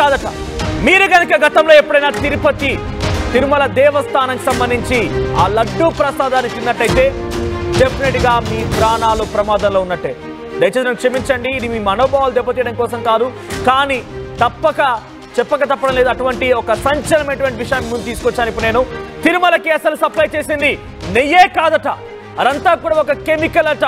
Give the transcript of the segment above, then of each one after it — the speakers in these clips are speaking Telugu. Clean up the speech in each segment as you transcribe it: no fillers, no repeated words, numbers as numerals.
కాదట. మీరు గనక గతంలో ఎప్పుడైనా తిరుపతి తిరుమల దేవస్థానానికి సంబంధించి ఆ లడ్డూ ప్రసాదాన్ని తిన్నట్టయితే డెఫినెట్ గా మీ ప్రాణాలు ప్రమాదంలో ఉన్నట్టే. దయచేసి నన్ను క్షమించండి, ఇది మీ మనోభావాలు దెబ్బతీయడం కోసం కాదు, కానీ చెప్పక తప్పడం లేదు. అటువంటి ఒక సంచలనమైనటువంటి విషయాన్ని ముందు తీసుకొచ్చాను. ఇప్పుడు నేను తిరుమలకి అసలు సప్లై చేసింది నెయ్యే కాదట, అదంతా కూడా ఒక కెమికల్ అట.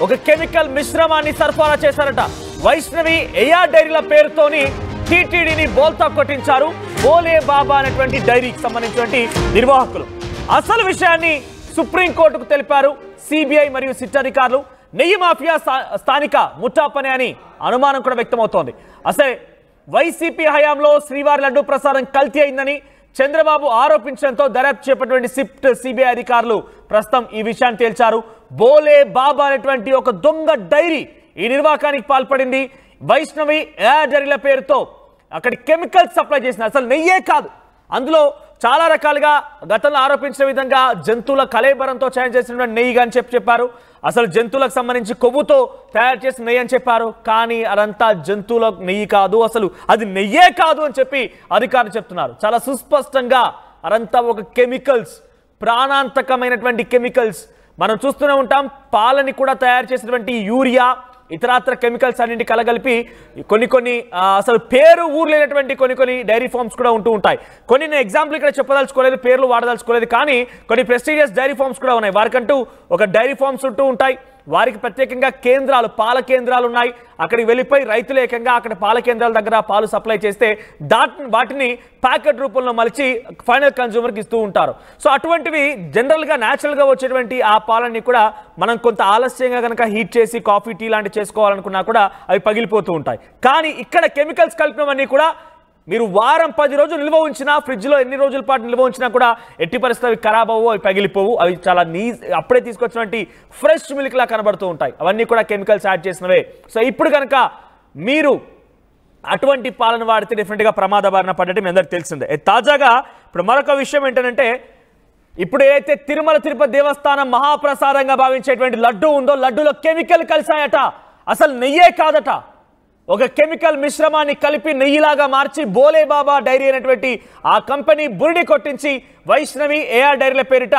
ఒక కెమికల్ మిశ్రమాన్ని సరఫరా చేశారట. వైష్ణవి ఏఆర్ డైరీల పేరుతోని టీటీడీని బోల్తా కొట్టించారు బోలే బాబా అనేటువంటి డైరీకి సంబంధించినటువంటి నిర్వాహకులు. అసలు విషయాన్ని సుప్రీంకోర్టుకు తెలిపారు సిబిఐ మరియు సిట్ అధికారులు. నెయ్యి మాఫియా స్థానిక ముఠా పని అని అనుమానం కూడా వ్యక్తమవుతోంది. అసలు వైసీపీ హయాంలో శ్రీవారి లడ్డూ ప్రసాదం కల్తీ అయిందని చంద్రబాబు ఆరోపించడంతో దర్యాప్తు చేపట్టినటువంటి సిట్ సిబిఐ అధికారులు ప్రస్తుతం ఈ విషయాన్ని తేల్చారు. బోలే బాబా అనేటువంటి ఒక దొంగ డైరీ ఈ నిర్వాకానికి పాల్పడింది. వైష్ణవి ఏఆర్ డైరీల పేరుతో అక్కడి కెమికల్స్ సప్లై చేసింది. అసలు నెయ్యే కాదు, అందులో చాలా రకాలుగా గతంలో ఆరోపించిన విధంగా జంతువుల కళేబరంతో తయారు చేసినటువంటి నెయ్యి అని చెప్పారు. అసలు జంతువులకు సంబంధించి కొవ్వుతో తయారు చేసిన నెయ్యి అని చెప్పారు. కానీ అదంతా జంతువుల నెయ్యి కాదు, అసలు అది నెయ్యే కాదు అని చెప్పి అధికారులు చెప్తున్నారు. చాలా సుస్పష్టంగా అదంతా ఒక కెమికల్స్, ప్రాణాంతకమైనటువంటి కెమికల్స్. మనం చూస్తూనే ఉంటాం, పాలని కూడా తయారు చేసినటువంటి యూరియా, ఇతరాత్ర కెమికల్స్ అన్నింటి కలగలిపి కొన్ని అసలు పేరు ఊరు లేనటువంటి కొన్ని డైరీ ఫార్మ్స్ కూడా ఉంటూ ఉంటాయి. కొన్ని నేను ఎగ్జాంపుల్ ఇక్కడ చెప్పదలుచుకోలేదు, పేర్లు వాడదలుచుకోలేదు, కానీ కొన్ని ప్రెస్టీజియస్ డైరీ ఫార్మ్స్ కూడా ఉన్నాయి. వారికంటూ ఒక డైరీ ఫార్మ్స్ ఉంటూ ఉంటాయి. వారికి ప్రత్యేకంగా కేంద్రాలు, పాల కేంద్రాలు ఉన్నాయి. అక్కడికి వెళ్ళిపోయి రైతులు ఏకంగా అక్కడ పాల కేంద్రాల దగ్గర పాలు సప్లై చేస్తే వాటిని ప్యాకెట్ రూపంలో మలిచి ఫైనల్ కన్జ్యూమర్కి ఇస్తూ ఉంటారు. సో అటువంటివి జనరల్గా న్యాచురల్గా వచ్చేటువంటి ఆ పాలని కూడా మనం కొంత ఆలస్యంగా కనుక హీట్ చేసి కాఫీ టీ లాంటివి చేసుకోవాలనుకున్నా కూడా అవి పగిలిపోతూ ఉంటాయి. కానీ ఇక్కడ కెమికల్స్ కలిపినవన్నీ కూడా మీరు వారం 10 రోజులు నిల్వ ఉంచినా, ఫ్రిడ్జ్లో ఎన్ని రోజుల పాటు నిల్వ ఉంచినా కూడా ఎట్టి పరిస్థితులు అవి ఖరాబ్ అవ్వవు, అవి పగిలిపోవు. అవి చాలా అప్పుడే తీసుకొచ్చినటువంటి ఫ్రెష్ మిల్క్ లా కనబడుతూ ఉంటాయి. అవన్నీ కూడా కెమికల్స్ యాడ్ చేసినవే. సో ఇప్పుడు కనుక మీరు అటువంటి పాలను వాడితే డెఫినెట్గా ప్రమాద బారిన పడటం మీ అందరికీ తెలిసిందే. తాజాగా ఇప్పుడు మరొక విషయం ఏంటంటే, ఇప్పుడు ఏదైతే తిరుపతి దేవస్థానం మహాప్రసాదంగా భావించేటువంటి లడ్డు ఉందో, లడ్డూలో కెమికల్ కలిసాయట. అసలు నెయ్యే కాదట, ఒక కెమికల్ మిశ్రమాన్ని కలిపి నెయ్యిలాగా మార్చి బోలే బాబా డైరీ అనేటువంటి ఆ కంపెనీ బురిడి కొట్టించి వైష్ణవి ఏఆర్ డైరీల పేరిట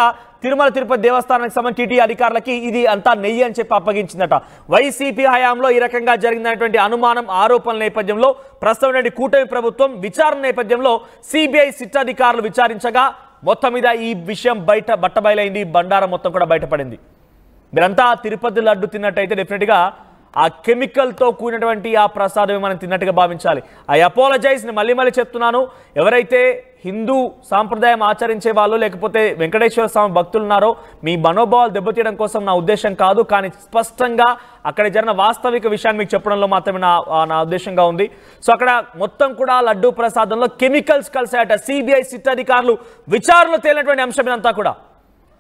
తిరుపతి దేవస్థానానికి సంబంధించి టీటీ అధికారులకి ఇది అంతా నెయ్యి అని చెప్పి అప్పగించిందట. వైసీపీ హయాంలో ఈ రకంగా జరిగినటువంటి అనుమానం, ఆరోపణల నేపథ్యంలో ప్రస్తుతం కూటమి ప్రభుత్వం విచారణ నేపథ్యంలో సిబిఐ సిట్ అధికారులు విచారించగా మొత్తం మీద ఈ విషయం బట్టబయలైంది. బండారం మొత్తం కూడా బయటపడింది. మీరంతా తిరుపతి లడ్డు తిన్నట్టయితే డెఫినెట్గా ఆ కెమికల్తో కూడినటువంటి ఆ ప్రసాదమే మనం తిన్నట్టుగా భావించాలి. ఐ అపాలజైజ్, నేను మళ్ళీ చెప్తున్నాను. ఎవరైతే హిందూ సాంప్రదాయం ఆచరించే వాళ్ళు లేకపోతే వెంకటేశ్వర స్వామి భక్తులు ఉన్నారో మీ మనోభావాలు దెబ్బతీయడం కోసం నా ఉద్దేశం కాదు, కానీ స్పష్టంగా అక్కడ జరిగిన వాస్తవిక విషయాన్ని మీకు చెప్పడంలో మాత్రమే నా ఉద్దేశంగా ఉంది. సో అక్కడ మొత్తం కూడా లడ్డూ ప్రసాదంలో కెమికల్స్ కలిసాయట. సిబిఐ సిట్ అధికారులు విచారణలో తేలినటువంటి అంశం ఇదంతా కూడా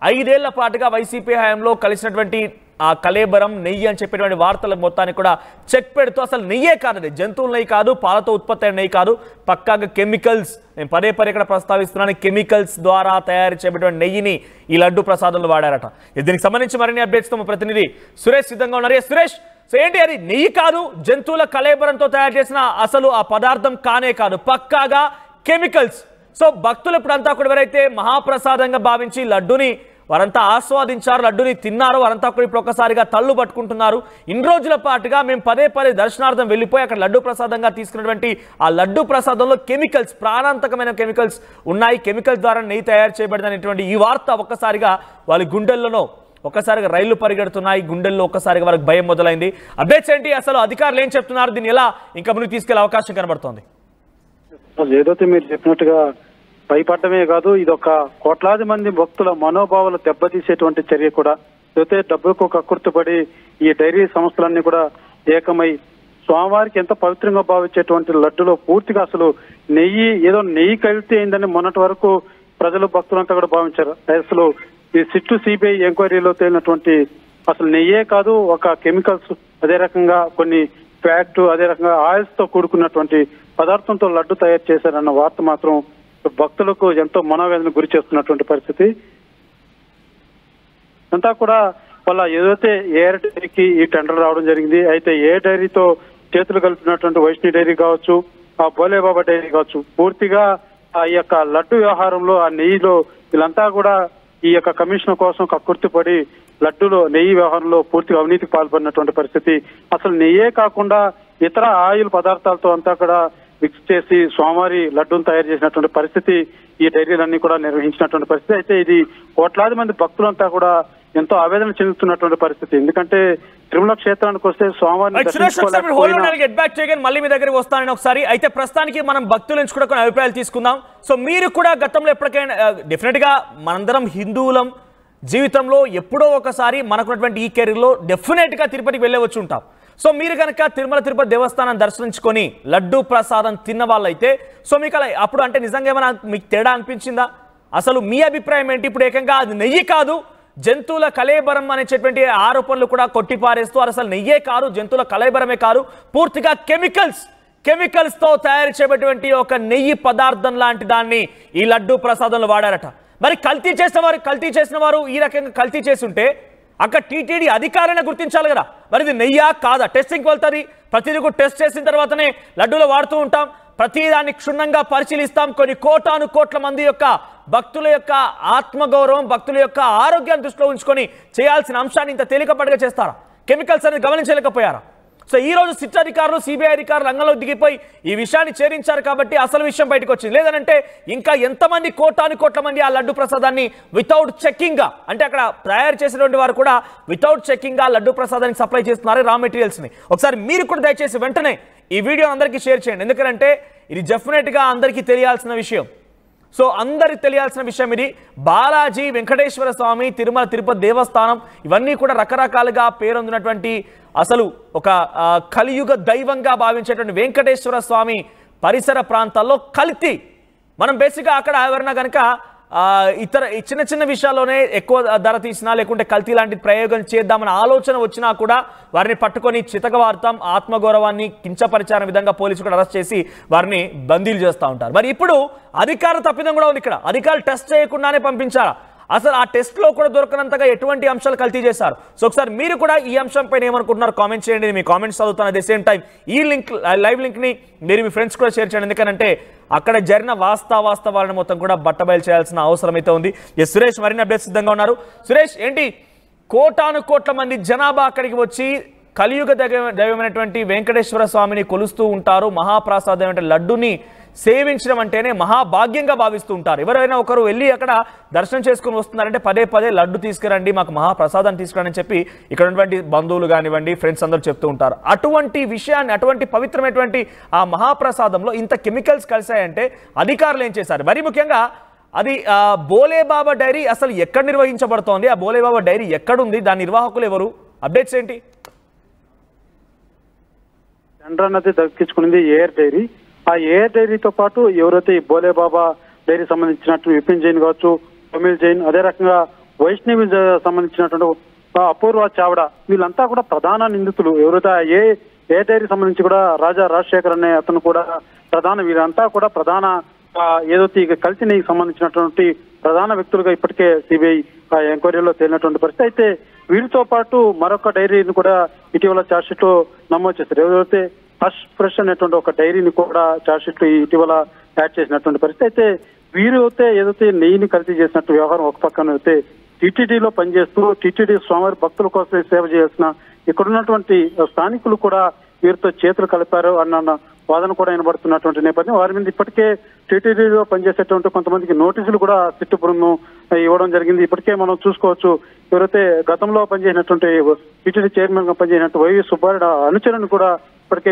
5 ఏళ్ల పాటుగా వైసీపీ హయాంలో కలిసినటువంటి ఆ కలేబరం నెయ్యి అని చెప్పేటువంటి వార్తల మొత్తానికి కూడా చెక్ పెడుతూ అసలు నెయ్యే కాదు, జంతువుల నెయ్యి కాదు, పాలతో ఉత్పత్తి అయిన నెయ్యి కాదు, పక్కాగా కెమికల్స్, నేను పదే ఇక్కడ ప్రస్తావిస్తున్నాను, కెమికల్స్ ద్వారా తయారు చేయబడిన నెయ్యిని ఈ లడ్డు ప్రసాదంలో వాడారట. దీనికి సంబంధించి మరిన్ని అప్డేట్స్తో మా ప్రతినిధి సురేష్ సిద్ధంగా ఉన్నారు. సురేష్, సో ఏంటి అది నెయ్యి కాదు, జంతువుల కలేబరంతో తయారు చేసిన అసలు ఆ పదార్థం కానే కాదు, పక్కాగా కెమికల్స్. సో భక్తులు ఇప్పుడంతా కూడా ఎవరైతే మహాప్రసాదంగా భావించి లడ్డుని వారంతా ఆస్వాదించారు, లడ్డుని తిన్నారు, వారంతా కూడా ఇప్పుడు ఒక్కసారిగా తళ్ళు పట్టుకుంటున్నారు. ఇన్ని రోజుల పాటుగా మేము పదే దర్శనార్థం వెళ్ళిపోయి అక్కడ లడ్డు ప్రసాదంగా తీసుకున్నటువంటి ఆ లడ్డు ప్రసాదంలో కెమికల్స్, ప్రాణాంతకమైన కెమికల్స్ ఉన్నాయి, కెమికల్స్ ద్వారా నెయ్యి తయారు చేయబడిందనేటువంటి ఈ వార్త ఒక్కసారిగా వాళ్ళ గుండెల్లోనో ఒక్కసారిగా రైళ్లు పరిగెడుతున్నాయి, గుండెల్లో ఒక్కసారిగా వారికి భయం మొదలైంది. అప్డేట్స్ ఏంటి, అసలు అధికారులు ఏం చెప్తున్నారు, దీన్ని ఎలా ఇంకా ముందుకు తీసుకెళ్లే అవకాశం కనబడుతోంది? ఏదైతే మీరు చెప్పినట్టుగా భయపడమే కాదు, ఇది ఒక కోట్లాది మంది భక్తుల మనోభావాలు దెబ్బతీసేటువంటి చర్య కూడా. అయితే డబ్బుకు కక్కుర్తిపడి ఈ డైరీ సంస్థలన్నీ కూడా ఏకమై స్వామివారికి ఎంత పవిత్రంగా భావించేటువంటి లడ్డులో పూర్తిగా అసలు నెయ్యి కల్తీ అయిందని మొన్నటి వరకు ప్రజలు భక్తులంతా కూడా భావించారు. అసలు ఈ సిట్టు సిబిఐ ఎంక్వైరీలో తేలినటువంటి అసలు నెయ్యే కాదు, ఒక కెమికల్స్, అదే రకంగా కొన్ని ఫ్యాట్, అదే రకంగా ఆయిల్స్ తో కూడుకున్నటువంటి పదార్థంతో లడ్డు తయారు చేశారన్న వార్త మాత్రం భక్తులకు ఎంతో మనోవేదన గురి చేస్తున్నటువంటి పరిస్థితి. అంతా కూడా వాళ్ళ ఏదైతే ఏఆర్ డైరీకి ఈ టెండర్ రావడం జరిగింది. అయితే ఏ డైరీతో చేతులు కలిపినటువంటి వైష్ణవి డైరీ కావచ్చు, ఆ బోలేబాబా డైరీ కావచ్చు, పూర్తిగా ఆ యొక్క లడ్డు వ్యవహారంలో ఆ నెయ్యిలో వీళ్ళంతా కూడా ఈ యొక్క కమిషన్ కోసం కక్కుర్తిపడి లడ్డులో నెయ్యి వ్యవహారంలో పూర్తిగా అవినీతికి పాల్పడినటువంటి పరిస్థితి. అసలు నెయ్యే కాకుండా ఇతర ఆయిల్ పదార్థాలతో అంతా కూడా మిక్స్ చేసి స్వామివారి లడ్డూను తయారు చేసినటువంటి పరిస్థితి ఈ డైరీలన్నీ కూడా నిర్వహించినటువంటి పరిస్థితి. అయితే ఇది కోట్లాది మంది భక్తులంతా కూడా ఎంతో ఆవేదన చెందుతున్నటువంటి పరిస్థితి. ఎందుకంటే తిరుమల క్షేత్రానికి వస్తే స్వామివారిని మళ్ళీ మీ దగ్గరికి వస్తానని ఒకసారి. అయితే ప్రస్తుతానికి మనం భక్తుల నుంచి కూడా కొన్ని అభిప్రాయాలు తీసుకుందాం. సో మీరు కూడా గతంలో ఎప్పటికైనా డెఫినెట్ గా మనందరం హిందువులం, జీవితంలో ఎప్పుడో ఒకసారి మనకున్నటువంటి ఈ కెరీర్లో డెఫినెట్ గా తిరుపతికి వెళ్ళే వచ్చి ఉంటాం. సో మీరు కనుక తిరుమల తిరుపతి దేవస్థానం దర్శించుకొని లడ్డు ప్రసాదం తిన్న వాళ్ళైతే సో మీకు అలా అప్పుడు అంటే నిజంగా ఏమైనా మీకు తేడా అనిపించిందా? అసలు మీ అభిప్రాయం ఏంటి? ఇప్పుడు ఏకంగా అది నెయ్యి కాదు జంతువుల కలేబరం అనేటువంటి ఆరోపణలు కూడా కొట్టిపారేస్తూ అసలు నెయ్యే కాదు జంతువుల కలేబరమే కాదు పూర్తిగా కెమికల్స్ తో తయారు చేయబడినటువంటి ఒక నెయ్యి పదార్థం లాంటి దాన్ని ఈ లడ్డు ప్రసాదంలో వాడారట. మరి కల్తీ చేసిన వారు ఈ రకంగా కల్తీ చేసి ఉంటే అక్కడ టీటీడీ అధికారాన్ని గుర్తించాలి కదా. మరి ఇది నెయ్యా కాదా? టెస్టింగ్కి వెళ్తుంది. ప్రతిదీ కూడా టెస్ట్ చేసిన తర్వాతనే లడ్డూలో వాడుతూ ఉంటాం. ప్రతిదాన్ని క్షుణ్ణంగా పరిశీలిస్తాం. కొన్ని కోట్ల మంది యొక్క భక్తుల యొక్క ఆత్మగౌరవం, భక్తుల యొక్క ఆరోగ్యాన్ని దృష్టిలో ఉంచుకొని చేయాల్సిన అంశాన్ని ఇంత తేలికపాటుగా చేస్తారా? కెమికల్స్ అనేది గమనించలేకపోయారా? సో ఈ రోజు సిట్ అధికారులు, సిబిఐ అధికారులు రంగంలో దిగిపోయి ఈ విషయాన్ని చేరించారు కాబట్టి అసలు విషయం బయటకు వచ్చింది. లేదంటే ఇంకా ఎంతమంది కోట్ల మంది ఆ లడ్డు ప్రసాదాన్ని వితౌట్ చెక్కింగ్ గా, అంటే అక్కడ తయారు చేసినటువంటి వారు కూడా వితౌట్ చెక్కింగ్ గా లడ్డు ప్రసాదానికి సప్లై చేస్తున్నారు రా మెటీరియల్స్ ని. ఒకసారి మీరు కూడా దయచేసి వెంటనే ఈ వీడియో అందరికీ షేర్ చేయండి. ఎందుకంటే ఇది డెఫినెట్ గా అందరికీ తెలియాల్సిన విషయం. సో అందరికి తెలియాల్సిన విషయం ఇది. బాలాజీ వెంకటేశ్వర స్వామి, తిరుమల తిరుపతి దేవస్థానం ఇవన్నీ కూడా రకరకాలుగా పేరొందినటువంటి అసలు ఒక కలియుగ దైవంగా భావించేటువంటి వెంకటేశ్వర స్వామి పరిసర ప్రాంతాల్లో కల్తీ. మనం బేసిక్గా అక్కడ ఎవరైనా కనుక ఇతర చిన్న విషయాల్లోనే ఎక్కువ ధర తీసినా లేకుంటే కల్తీ లాంటి ప్రయోగం చేద్దామన్న ఆలోచన వచ్చినా కూడా వారిని పట్టుకొని చితకవారుతాం. ఆత్మగౌరవాన్ని కించపరిచారనే విధంగా పోలీసులు కూడా అరెస్ట్ చేసి వారిని బందీలు చేస్తూ ఉంటారు. మరి ఇప్పుడు అధికార తప్పిదం కూడా ఉంది. ఇక్కడ అధికారులు టెస్ట్ చేయకుండానే పంపించారా? అసలు ఆ టెస్ట్ లో కూడా దొరకనంతగా ఎటువంటి అంశాలు కల్తీ చేశారు? సో ఒకసారి మీరు కూడా ఈ అంశం పైన ఏమనుకుంటున్నారు కామెంట్ చేయండి. మీ కామెంట్స్ చదువుతాను. అట్ ద సేమ్ టైం ఈ లింక్, లైవ్ లింక్ ని మీరు మీ ఫ్రెండ్స్ కూడా షేర్ చేయండి. ఎందుకంటే అక్కడ జరిగిన వాస్తవాలను మొత్తం కూడా బట్టబయలు చేయాల్సిన అవసరం అయితే ఉంది. సురేష్ మరిన్ని అప్డేట్స్ సిద్ధంగా ఉన్నారు. సురేష్, ఏంటి కోట్ల మంది జనాభా అక్కడికి వచ్చి కలియుగ దైవమైనటువంటి వెంకటేశ్వర స్వామిని కొలుస్తూ ఉంటారు. మహాప్రసాదం లడ్డుని సేవించడం అంటేనే మహాభాగ్యంగా భావిస్తూ ఉంటారు. ఎవరైనా ఒకరు వెళ్ళి అక్కడ దర్శనం చేసుకుని వస్తున్నారంటే పదే లడ్డు తీసుకురండి, మాకు మహాప్రసాదాన్ని తీసుకురండి అని చెప్పి ఇక్కడ ఉన్నటువంటి బంధువులు కానివ్వండి, ఫ్రెండ్స్ అందరూ చెప్తూ ఉంటారు. అటువంటి విషయాన్ని, అటువంటి పవిత్రమైనటువంటి ఆ మహాప్రసాదంలో ఇంత కెమికల్స్ కలిసాయంటే అధికారులు ఏం చేశారు? మరి ముఖ్యంగా అది బోలేబాబా డైరీ అసలు ఎక్కడ నిర్వహించబడుతోంది? ఆ బోలేబాబా డైరీ ఎక్కడుంది? దాని నిర్వాహకులు ఎవరు? అప్డేట్స్ ఏంటి? చంద్రా నది దక్కించుకున్నది ఏఆర్ డైరీ. ఆ ఏఆర్ డైరీతో పాటు ఎవరైతే ఈ బోలేబాబా డైరీ సంబంధించినట్టు విపిన్ జైన్ కావచ్చు, అమిల్ జైన్, అదే రకంగా వైష్ణవి సంబంధించినటువంటి అపూర్వ చావడా, వీళ్ళంతా కూడా ప్రధాన నిందితులు. ఎవరైతే ఏ డైరీ సంబంధించి కూడా రాజా రాజశేఖర్ అనే అతను కూడా వీళ్ళంతా కూడా ప్రధాన ఏదైతే ఈ కల్తీ నెయ్యికి సంబంధించినటువంటి ప్రధాన వ్యక్తులుగా ఇప్పటికే సిబిఐ ఎంక్వైరీలో తేలినటువంటి పరిస్థితి. అయితే వీరితో పాటు మరొక డైరీని కూడా ఇటీవల ఛార్జ్షీట్ లో నమోదు చేశారు. ఎవరైతే ఫ్రెష్ అనేటువంటి ఒక డైరీని కూడా ఛార్జ్షీట్ లో ఇటీవల యాడ్ చేసినటువంటి పరిస్థితి. అయితే వీరు అయితే ఏదైతే నెయ్యిని కల్తీ చేసినట్టు వ్యవహారం ఒక పక్కన అయితే టీటీడీలో పనిచేస్తూ టీటీడీ స్వామివారి భక్తుల కోసం సేవ చేయాల్సిన ఇక్కడ ఉన్నటువంటి స్థానికులు కూడా వీరితో చేతులు కలిపారు అన్న వాదన కూడా వినబడుతున్నటువంటి నేపథ్యం. వారి మీద ఇప్పటికే టీటీడీలో పనిచేసేటువంటి కొంతమందికి నోటీసులు కూడా సిట్టు బృందం ఇవ్వడం జరిగింది. ఇప్పటికే మనం చూసుకోవచ్చు, ఎవరైతే గతంలో పనిచేసినటువంటి టీటీడీ చైర్మన్ గా పనిచేసినట్టు వైవి సుబ్బారెడ్డి అనుచరులను కూడా ఇప్పటికే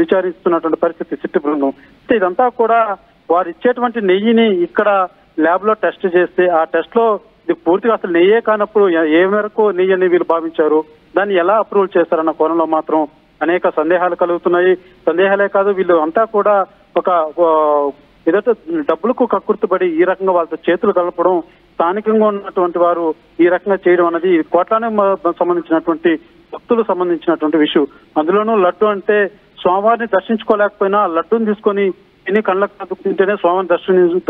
విచారిస్తున్నటువంటి పరిస్థితి సిట్టు బృందం. ఇదంతా కూడా వారు ఇచ్చేటువంటి నెయ్యిని ఇక్కడ ల్యాబ్ లో టెస్ట్ చేస్తే ఆ టెస్ట్ లో ఇది పూర్తిగా అసలు నెయ్యే కానప్పుడు ఏ మేరకు నెయ్యి అని వీళ్ళు భావించారు, దాన్ని ఎలా అప్రూవల్ చేస్తారన్న కోణంలో మాత్రం అనేక సందేహాలు కలుగుతున్నాయి. సందేహాలే కాదు, వీళ్ళు అంతా కూడా ఒక ఏదైతే డబ్బులకు కక్కుర్తుపడి ఈ రకంగా వాళ్ళతో చేతులు కలపడం, స్థానికంగా ఉన్నటువంటి వారు ఈ రకంగా చేయడం అనేది కోట్లానికి సంబంధించినటువంటి భక్తులకు సంబంధించినటువంటి విషయం. అందులోనూ లడ్డు అంటే స్వామివారిని దర్శించుకోలేకపోయినా లడ్డూని తీసుకొని ఎన్ని కళ్ళకు కదుకుంటేనే స్వామిని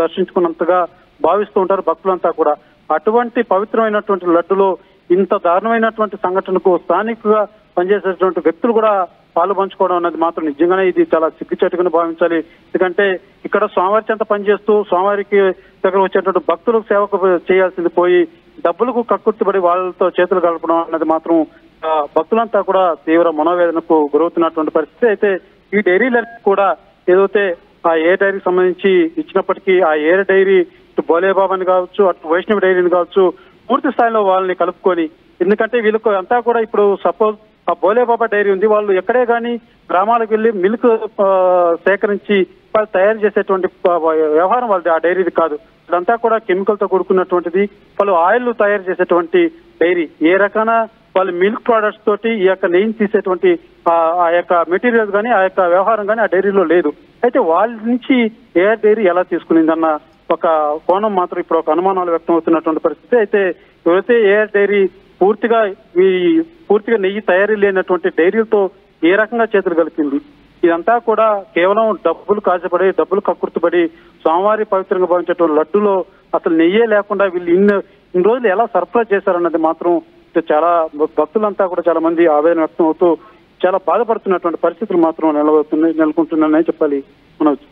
దర్శించుకున్నంతగా భావిస్తూ ఉంటారు భక్తులంతా కూడా. అటువంటి పవిత్రమైనటువంటి లడ్డులో ఇంత దారుణమైనటువంటి సంఘటనకు స్థానికంగా పనిచేసేటువంటి వ్యక్తులు కూడా పాలు పంచుకోవడం అన్నది మాత్రం నిజంగానే ఇది చాలా సిగ్గుచేటుగా భావించాలి. ఎందుకంటే ఇక్కడ స్వామివారి చెంత పనిచేస్తూ స్వామివారికి దగ్గర వచ్చేటువంటి భక్తులకు సేవకు చేయాల్సింది పోయి డబ్బులకు కక్కుర్తిపడి వాళ్ళతో చేతులు కలపడం అన్నది మాత్రం భక్తులంతా కూడా తీవ్ర మనోవేదనకు గురవుతున్నటువంటి పరిస్థితి. అయితే ఈ డైరీలన్నీ కూడా ఏదైతే ఆ ఏ డైరీకి సంబంధించి ఇచ్చినప్పటికీ ఆ ఏ డైరీ ఇటు బోలేబాబాని కావచ్చు అటు వైష్ణవి డైరీని కావచ్చు పూర్తి స్థాయిలో వాళ్ళని కలుపుకొని, ఎందుకంటే వీళ్ళకు అంతా కూడా ఇప్పుడు సపోజ్ ఆ బోలేబాబా డైరీ ఉంది, వాళ్ళు ఎక్కడే కానీ గ్రామాలకు వెళ్ళి మిల్క్ సేకరించి వాళ్ళు తయారు చేసేటువంటి వ్యవహారం వాళ్ళది ఆ డైరీది కాదు. ఇదంతా కూడా కెమికల్ తో కూడుకున్నటువంటిది. వాళ్ళు ఆయిల్ తయారు చేసేటువంటి డైరీ. ఏ రకాన వాళ్ళు మిల్క్ ప్రొడక్ట్స్ తోటి ఈ యొక్క నెయ్యిని తీసేటువంటి ఆ యొక్క మెటీరియల్స్ కానీ ఆ యొక్క వ్యవహారం కానీ ఆ డైరీలో లేదు. అయితే వాళ్ళ నుంచి ఏఆర్ డైరీ ఎలా తీసుకునిందన్న ఒక కోణం మాత్రం ఇప్పుడు ఒక అనుమానాలు వ్యక్తం అవుతున్నటువంటి పరిస్థితి. అయితే ఎవరైతే ఏఆర్ డైరీ పూర్తిగా నెయ్యి తయారీ లేనటువంటి డైరీలతో ఏ రకంగా చేతులు కలిపింది, ఇదంతా కూడా కేవలం డబ్బులు కాజపడి డబ్బులు కక్కుర్తిపడి స్వామివారి పవిత్రంగా భావించేటువంటి లడ్డులో అసలు నెయ్యే లేకుండా వీళ్ళు ఇన్ని రోజులు ఎలా సరఫరా చేశారన్నది మాత్రం చాలా భక్తులంతా కూడా చాలా మంది ఆవేదన వ్యక్తం అవుతూ చాలా బాధపడుతున్నటువంటి పరిస్థితులు మాత్రం నెలకొంటున్నాయని చెప్పాలి. మనోజ్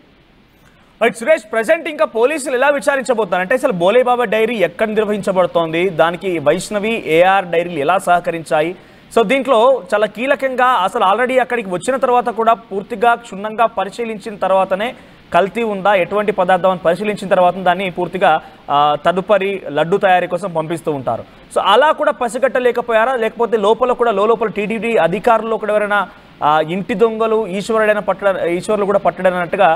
రైట్ సురేష్, ప్రెసెంట్ ఇంకా పోలీసులు ఎలా విచారించబోతున్నారు అంటే అసలు బోలేబాబా డైరీ ఎక్కడ నిర్వహించబడుతోంది, దానికి వైష్ణవి ఏఆర్ డైరీలు ఎలా సహకరించాయి? సో దీంట్లో చాలా కీలకంగా అసలు ఆల్రెడీ అక్కడికి వచ్చిన తర్వాత కూడా పూర్తిగా క్షుణ్ణంగా పరిశీలించిన తర్వాతనే కల్తీ ఉందా ఎటువంటి పదార్థం అని పరిశీలించిన తర్వాత దాన్ని పూర్తిగా తదుపరి లడ్డు తయారీ కోసం పంపిస్తూ ఉంటారు. సో అలా కూడా పసిగట్టలేకపోయారా, లేకపోతే లోపల కూడా లోపల టీటీడీ అధికారుల్లో కూడా ఎవరైనా ఇంటి దొంగలు ఈశ్వరులు కూడా పట్టడన్నట్టుగా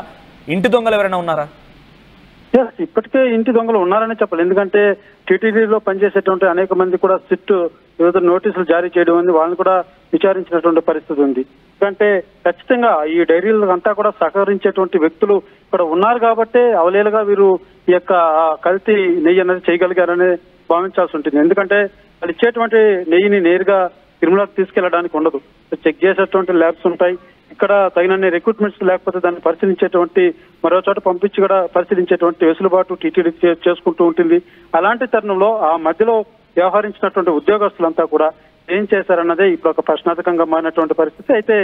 ఇంటి దొంగలు ఎవరైనా ఉన్నారా? ఇప్పటికే ఇంటి దొంగలు ఉన్నారని చెప్పాలి. ఎందుకంటే టీటీడీలో పనిచేసేటువంటి అనేక మంది కూడా సిట్ వివిధ నోటీసులు జారీ చేయడం ఉంది, వాళ్ళని కూడా విచారించినటువంటి పరిస్థితి ఉంది. ఎందుకంటే ఖచ్చితంగా ఈ డైరీలు అంతా కూడా సహకరించేటువంటి వ్యక్తులు ఇక్కడ ఉన్నారు కాబట్టే అవలేలుగా వీరు ఈ యొక్క కల్తీ నెయ్యి అనేది చేయగలిగారని భావించాల్సి ఉంటుంది. ఎందుకంటే వాళ్ళు ఇచ్చేటువంటి నెయ్యిని నేరుగా తిరుమలకు తీసుకెళ్లడానికి ఉండదు, చెక్ చేసేటువంటి ల్యాబ్స్ ఉంటాయి. ఇక్కడ తగినన్ని రిక్రూట్మెంట్స్ లేకపోతే దాన్ని పరిశీలించేటువంటి మరో చోట పంపించి కూడా పరిశీలించేటువంటి వెసులుబాటు టీటీడీ చేసుకుంటూ ఉంటుంది. అలాంటి తరుణంలో ఆ మధ్యలో వ్యవహరించినటువంటి ఉద్యోగస్తులంతా కూడా ఏం చేశారన్నదే ఇప్పుడు ఒక ప్రశ్నార్థకంగా మారినటువంటి పరిస్థితి. అయితే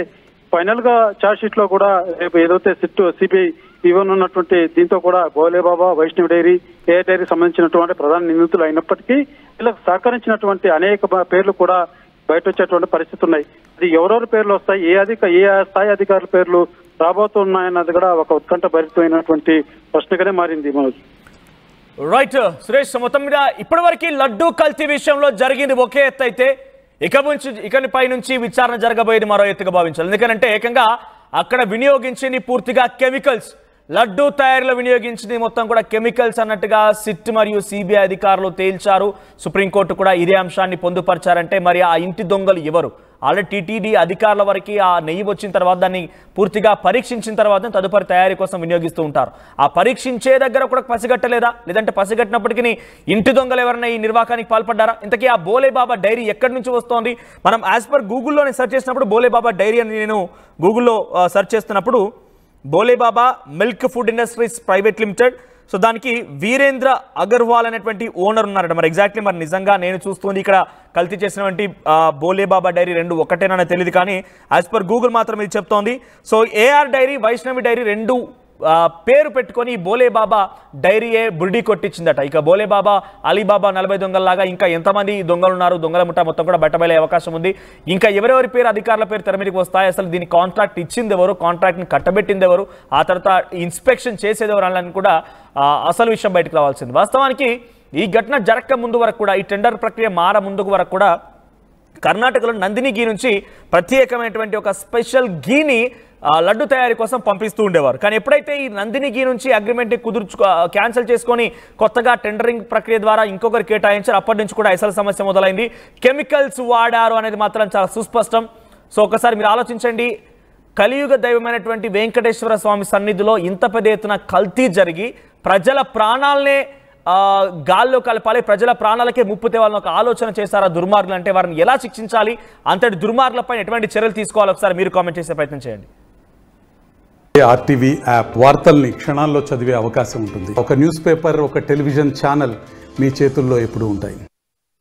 ఫైనల్ గా ఛార్జ్ షీట్ లో కూడా రేపు ఏదైతే సిబిఐ ఇవ్వనున్నటువంటి దీంతో కూడా బోలేబాబా, వైష్ణవి డైరీ, ఏ డైరీ సంబంధించినటువంటి ప్రధాన నిందితులు అయినప్పటికీ వీళ్ళకి సహకరించినటువంటి అనేక పేర్లు కూడా బయట వచ్చేటువంటి పరిస్థితి ఉన్నాయి. అది ఎవరెవరి పేర్లు వస్తాయి, ఏ స్థాయి అధికారుల పేర్లు రాబోతున్నాయన్నది కూడా ఒక ఉత్కంఠ భరితమైనటువంటి ప్రశ్నగానే మారింది. మనోజ్ రైట్ సురేష్, మొత్తం మీద ఇప్పటివరకు లడ్డు కల్తీ విషయంలో జరిగింది ఒకే ఎత్తు అయితే ఇకపై నుంచి విచారణ జరగబోయేది మరో ఎత్తుగా భావించాలి. ఎందుకంటే ఏకంగా అక్కడ వినియోగించింది పూర్తిగా కెమికల్స్, లడ్డు తయారీలో వినియోగించింది మొత్తం కూడా కెమికల్స్ అన్నట్టుగా సిట్ మరియు సిబిఐ అధికారులు తేల్చారు. సుప్రీంకోర్టు కూడా ఇదే అంశాన్ని పొందుపరిచారంటే మరి ఆ ఇంటి దొంగలు ఎవరు? ఆల్రెడీ టీటీడీ అధికారుల వరకు ఆ నెయ్యి వచ్చిన తర్వాత దాన్ని పూర్తిగా పరీక్షించిన తర్వాత తదుపరి తయారీ కోసం వినియోగిస్తూ ఉంటారు. ఆ పరీక్షించే దగ్గర కూడా పసిగట్టలేదా, లేదంటే పసిగట్టినప్పటికీ ఇంటి దొంగలు ఎవరైనా ఈ నిర్వాకానికి పాల్పడ్డారా? ఇంతకీ ఆ బోలేబాబా డైరీ ఎక్కడి నుంచి వస్తోంది? మనం యాజ్ పర్ గూగుల్లోనే సెర్చ్ చేసినప్పుడు బోలేబాబా డైరీ అని నేను గూగుల్లో సెర్చ్ చేస్తున్నప్పుడు Bhole Baba milk food industries private limited, so దానికి వీరేంద్ర అగర్వాల్ అనేటువంటి ఓనర్ ఉన్నారట. మరి ఎగ్జాక్ట్లీ మరి నిజంగా నేను చూస్తుంది ఇక్కడ కల్తీ చేసినటువంటి బోలేబాబా డైరీ రెండు ఒకటేనని తెలియదు, కానీ యాజ్ పర్ గూగుల్ మాత్రం ఇది చెప్తోంది. So AR dairy, Vaishnavi dairy రెండు పేరు పెట్టుకొని బోలేబాబా డైరీయే బుర్డీ కొట్టించిందట. ఇక బోలేబాబా, అలీబాబా 40 దొంగల్లాగా ఇంకా ఎంతమంది దొంగలు ఉన్నారు, దొంగల ముఠా మొత్తం కూడా బయటబయలే అవకాశం ఉంది. ఇంకా ఎవరెవరి పేరు, అధికారుల పేరు తెర మీదకి వస్తాయి, అసలు దీని కాంట్రాక్ట్ ఇచ్చింది ఎవరు, కాంట్రాక్ట్ని కట్టబెట్టింది ఎవరు, ఆ తర్వాత ఇన్స్పెక్షన్ చేసేది ఎవరు అని కూడా అసలు విషయం బయటకు రావాల్సింది. వాస్తవానికి ఈ ఘటన జరగక ముందు వరకు కూడా, ఈ టెండర్ ప్రక్రియ ముందుకు వరకు కూడా కర్ణాటకలో నందిని ఘీ నుంచి ప్రత్యేకమైనటువంటి ఒక స్పెషల్ ఘీని లడ్డు తయారీ కోసం పంపిస్తూ ఉండేవారు. కానీ ఎప్పుడైతే ఈ నందిని ఘీ నుంచి అగ్రిమెంట్ని క్యాన్సిల్ చేసుకొని కొత్తగా టెండరింగ్ ప్రక్రియ ద్వారా ఇంకొకరు కేటాయించారు, అప్పటి నుంచి కూడా అసలు సమస్య మొదలైంది. కెమికల్స్ వాడారు అనేది మాత్రం చాలా సుస్పష్టం. సో ఒకసారి మీరు ఆలోచించండి, కలియుగ దైవమైనటువంటి వెంకటేశ్వర స్వామి సన్నిధిలో ఇంత పెద్ద ఎత్తున కల్తీ జరిగి ప్రజల ప్రాణాలనే గాల్లో కలపాలి, ప్రజల ప్రాణాలకే ముప్పు తేవాలని ఒక ఆలోచన చేశారు ఆ దుర్మార్గులు. అంటే వారిని ఎలా శిక్షించాలి, అంతటి దుర్మార్గులపై ఎటువంటి చర్యలు తీసుకోవాలి, ఒకసారి మీరు కామెంట్ చేసే ప్రయత్నం చేయండి. ఆర్టీవీ యాప్ వార్తల్ని క్షణాల్లో చదివే అవకాశం ఉంటుంది. ఒక న్యూస్ పేపర్, ఒక టెలివిజన్ ఛానల్ మీ చేతుల్లో ఎప్పుడూ ఉంటాయి.